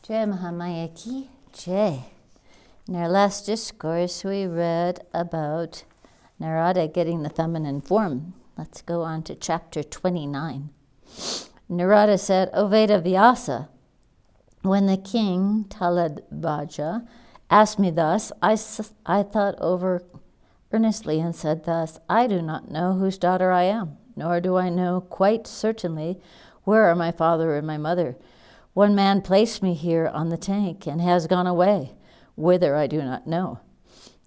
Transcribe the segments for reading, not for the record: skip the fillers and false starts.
Jai Mahamaya Ki Jai. In our last discourse, we read about Narada getting the feminine form. Let's go on to chapter 29. Narada said, O Veda Vyasa, when the king Taladvaja asked me thus, I thought over earnestly and said thus, I do not know whose daughter I am, nor do I know quite certainly where are my father and my mother. One man placed me here on the tank and has gone away, whither I do not know.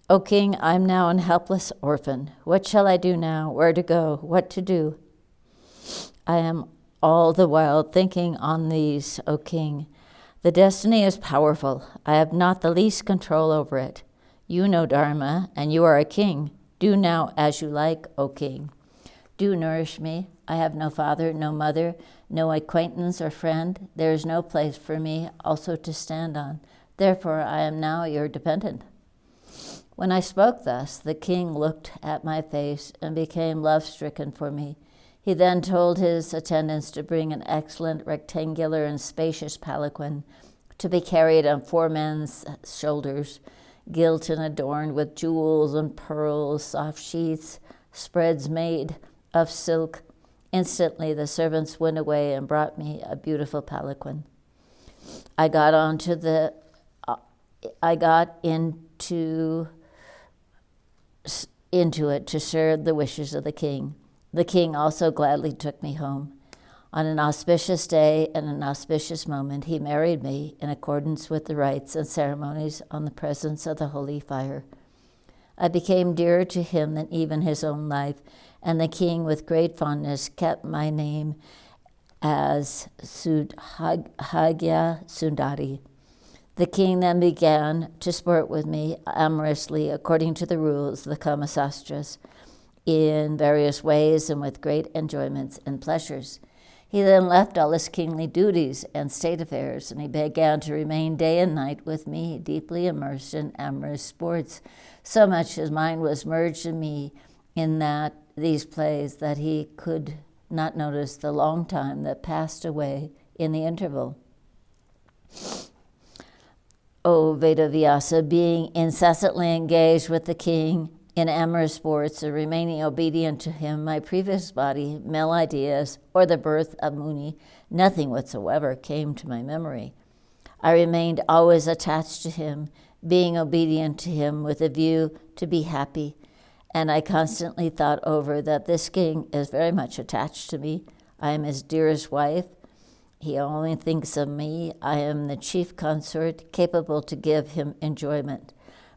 O king, I am now an helpless orphan. What shall I do now? Where to go? What to do? I am all the while thinking on these, O king. The destiny is powerful. I have not the least control over it. You know Dharma, and you are a king. Do now as you like, O king. Do nourish me. I have no father, no mother, no acquaintance or friend. There is no place for me also to stand on. Therefore, I am now your dependent. When I spoke thus, the king looked at my face and became love-stricken for me. He then told his attendants to bring an excellent rectangular and spacious palanquin to be carried on 4 men's shoulders, gilt and adorned with jewels and pearls, soft sheets, spreads made of silk. Instantly the servants went away and brought me a beautiful palanquin. I got into it to serve the wishes of the king. The king also gladly took me home. On an auspicious day and an auspicious moment, he married me in accordance with the rites and ceremonies on the presence of the holy fire. I became dearer to him than even his own life, and the king with great fondness kept my name as Sudhagya Sundari. The king then began to sport with me amorously according to the rules of the Kama Sastras, in various ways and with great enjoyments and pleasures. He then left all his kingly duties and state affairs, and he began to remain day and night with me, deeply immersed in amorous sports, so much his mind was merged in me in these plays that he could not notice the long time that passed away in the interval. O Vedavyasa, being incessantly engaged with the king in amorous sports and remaining obedient to him, my previous body, male ideas, or the birth of Muni, nothing whatsoever came to my memory. I remained always attached to him, being obedient to him with a view to be happy, and I constantly thought over that this king is very much attached to me. I am his dearest wife. He only thinks of me. I am the chief consort, capable to give him enjoyment.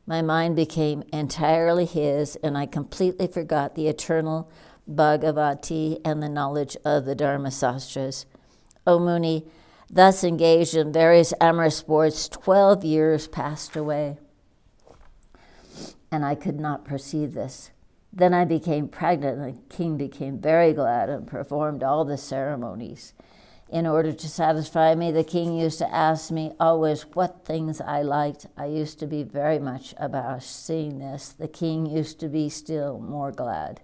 My mind became entirely his, and I completely forgot the eternal Bhagavati and the knowledge of the Dharma Sastras. O Muni, thus engaged in various amorous sports, 12 years passed away, and I could not perceive this. Then I became pregnant, and the king became very glad and performed all the ceremonies. In order to satisfy me, the king used to ask me always what things I liked. I used to be very much abashed seeing this. The king used to be still more glad.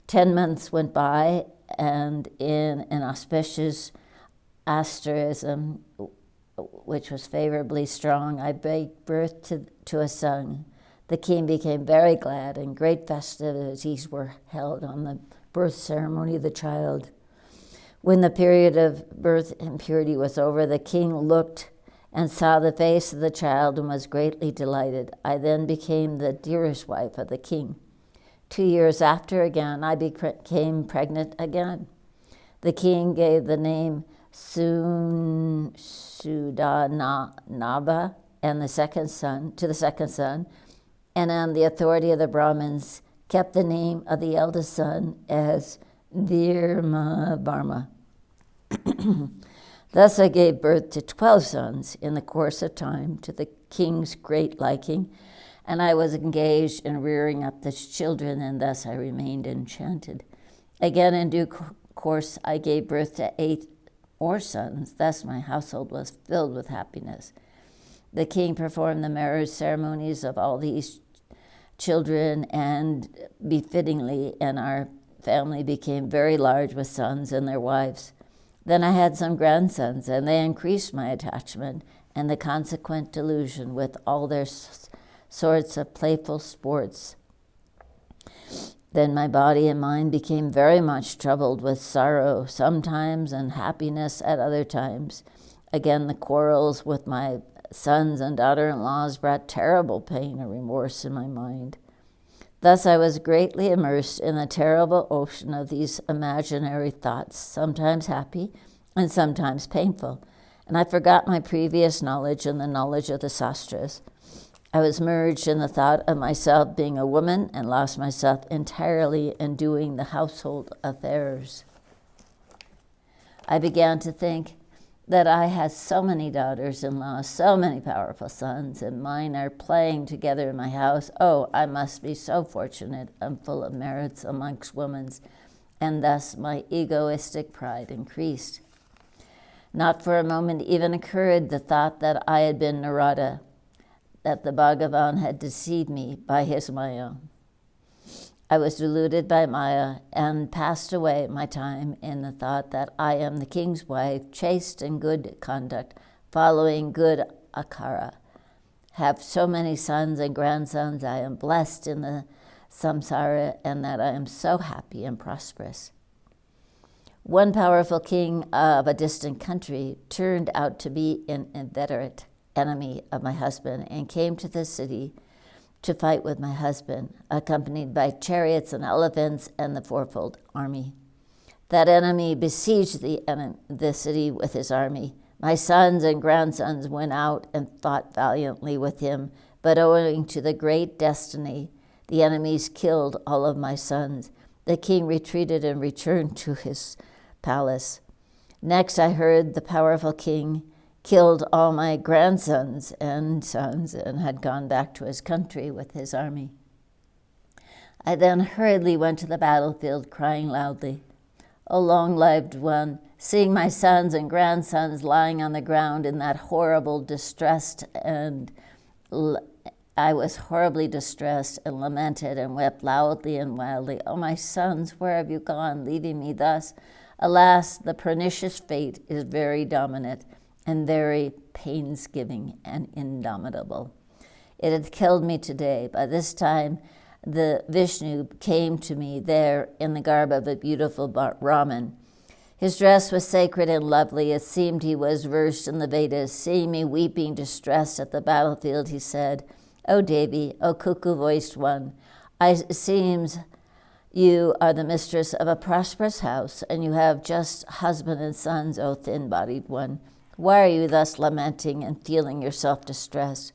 10 months went by, and in an auspicious asterism, which was favorably strong, I gave birth to a son. The king became very glad, and great festivities were held on the birth ceremony of the child. When the period of birth and purity was over, the king looked and saw the face of the child and was greatly delighted. I then became the dearest wife of the king. 2 years after, again, I became pregnant again. The king gave the name Sudanava and the second son, and on the authority of the Brahmins, kept the name of the eldest son as Dharma. Thus I gave birth to 12 sons in the course of time, to the king's great liking, and I was engaged in rearing up the children, and thus I remained enchanted. Again, in due course, I gave birth to 8 more sons. Thus my household was filled with happiness. The king performed the marriage ceremonies of all these children, and befittingly, and our family became very large with sons and their wives. Then I had some grandsons, and they increased my attachment and the consequent delusion with all their sorts of playful sports. Then my body and mind became very much troubled with sorrow sometimes and happiness at other times. Again, the quarrels with my sons and daughter-in-laws brought terrible pain and remorse in my mind. Thus I was greatly immersed in the terrible ocean of these imaginary thoughts, sometimes happy and sometimes painful, and I forgot my previous knowledge and the knowledge of the sastras. I was merged in the thought of myself being a woman and lost myself entirely in doing the household affairs. I began to think that I had so many daughters-in-law, so many powerful sons, and mine are playing together in my house. Oh, I must be so fortunate and full of merits amongst women, and thus my egoistic pride increased. Not for a moment even occurred the thought that I had been Narada, that the Bhagavan had deceived me by his Maya. I was deluded by Maya and passed away my time in the thought that I am the king's wife, chaste in good conduct, following good akara. Have so many sons and grandsons, I am blessed in the samsara, and that I am so happy and prosperous. One powerful king of a distant country turned out to be an inveterate enemy of my husband and came to the city to fight with my husband, accompanied by chariots and elephants and the fourfold army. That enemy besieged the city with his army. My sons and grandsons went out and fought valiantly with him, but owing to the great destiny, the enemies killed all of my sons. The king retreated and returned to his palace. Next I heard the powerful king killed all my grandsons and sons and had gone back to his country with his army. I then hurriedly went to the battlefield, crying loudly, O long-lived one, seeing my sons and grandsons lying on the ground in that horrible distress, and I was horribly distressed and lamented and wept loudly and wildly, O my sons, where have you gone, leaving me thus? Alas, the pernicious fate is very dominant and very pains-giving and indomitable. It had killed me today. By this time, the Vishnu came to me there in the garb of a beautiful Brahmin. His dress was sacred and lovely. It seemed he was versed in the Vedas. Seeing me weeping, distressed at the battlefield, he said, O Devi, O cuckoo-voiced one, it seems you are the mistress of a prosperous house, and you have just husband and sons, O thin-bodied one. Why are you thus lamenting and feeling yourself distressed?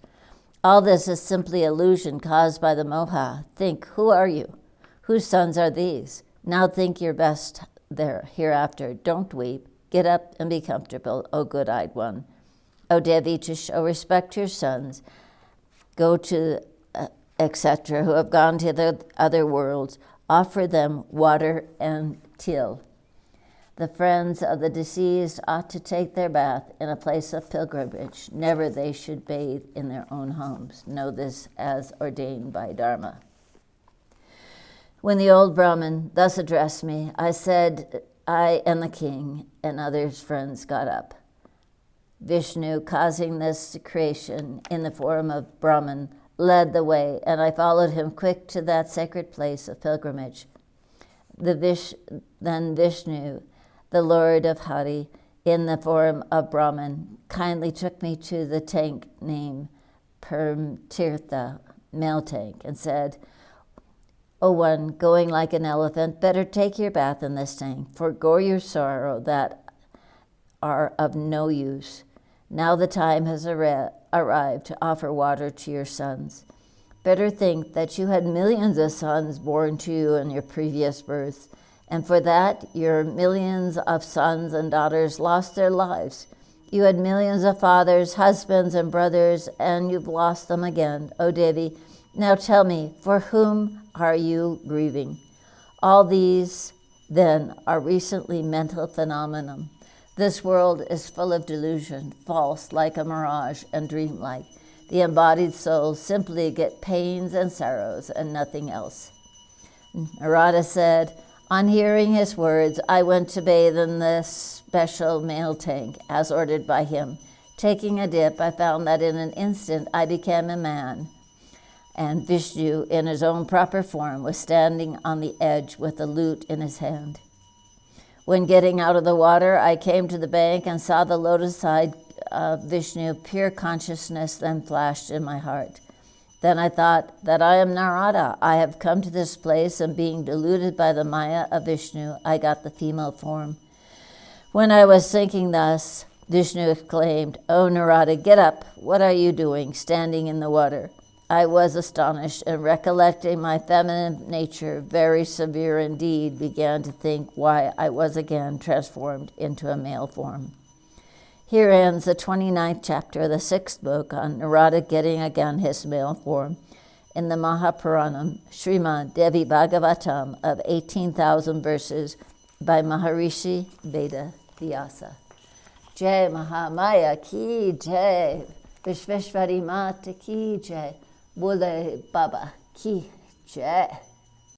All this is simply illusion caused by the moha. Think, who are you? Whose sons are these? Now think your best there hereafter. Don't weep. Get up and be comfortable, O good-eyed one. O Devi, to show respect to your sons, go to etc., who have gone to the other worlds, offer them water and till. The friends of the deceased ought to take their bath in a place of pilgrimage. Never they should bathe in their own homes. Know this as ordained by Dharma. When the old Brahmin thus addressed me, I said, I and the king and others' friends got up. Vishnu, causing this creation in the form of Brahman, led the way, and I followed him quick to that sacred place of pilgrimage. Then Vishnu, the Lord of Hari, in the form of Brahman, kindly took me to the tank named Tirtha, male tank, and said, O one, going like an elephant, better take your bath in this tank, forego your sorrow that are of no use. Now the time has arrived to offer water to your sons. Better think that you had millions of sons born to you in your previous births, and for that your millions of sons and daughters lost their lives. You had millions of fathers, husbands, and brothers, and you've lost them again, O Devi. Now tell me, for whom are you grieving? All these, then, are recently mental phenomena. This world is full of delusion, false, like a mirage, and dreamlike. The embodied souls simply get pains and sorrows and nothing else. Narada said, On hearing his words, I went to bathe in the special male tank, as ordered by him. Taking a dip, I found that in an instant I became a man, and Vishnu, in his own proper form, was standing on the edge with a lute in his hand. When getting out of the water, I came to the bank and saw the lotus-eyed Vishnu. Pure consciousness then flashed in my heart. Then I thought that I am Narada. I have come to this place, and being deluded by the Maya of Vishnu, I got the female form. When I was thinking thus, Vishnu exclaimed, "O Narada, get up. What are you doing, standing in the water?" I was astonished, and recollecting my feminine nature, very severe indeed, began to think why I was again transformed into a male form. Here ends the 29th chapter of the 6th book on Narada getting again his male form in the Mahapuranam, Srimad Devi Bhagavatam of 18,000 verses by Maharishi Veda Vyasa. Jai Mahamaya ki jai, Vishveshwari Mata ki jai, Bole Baba ki jai.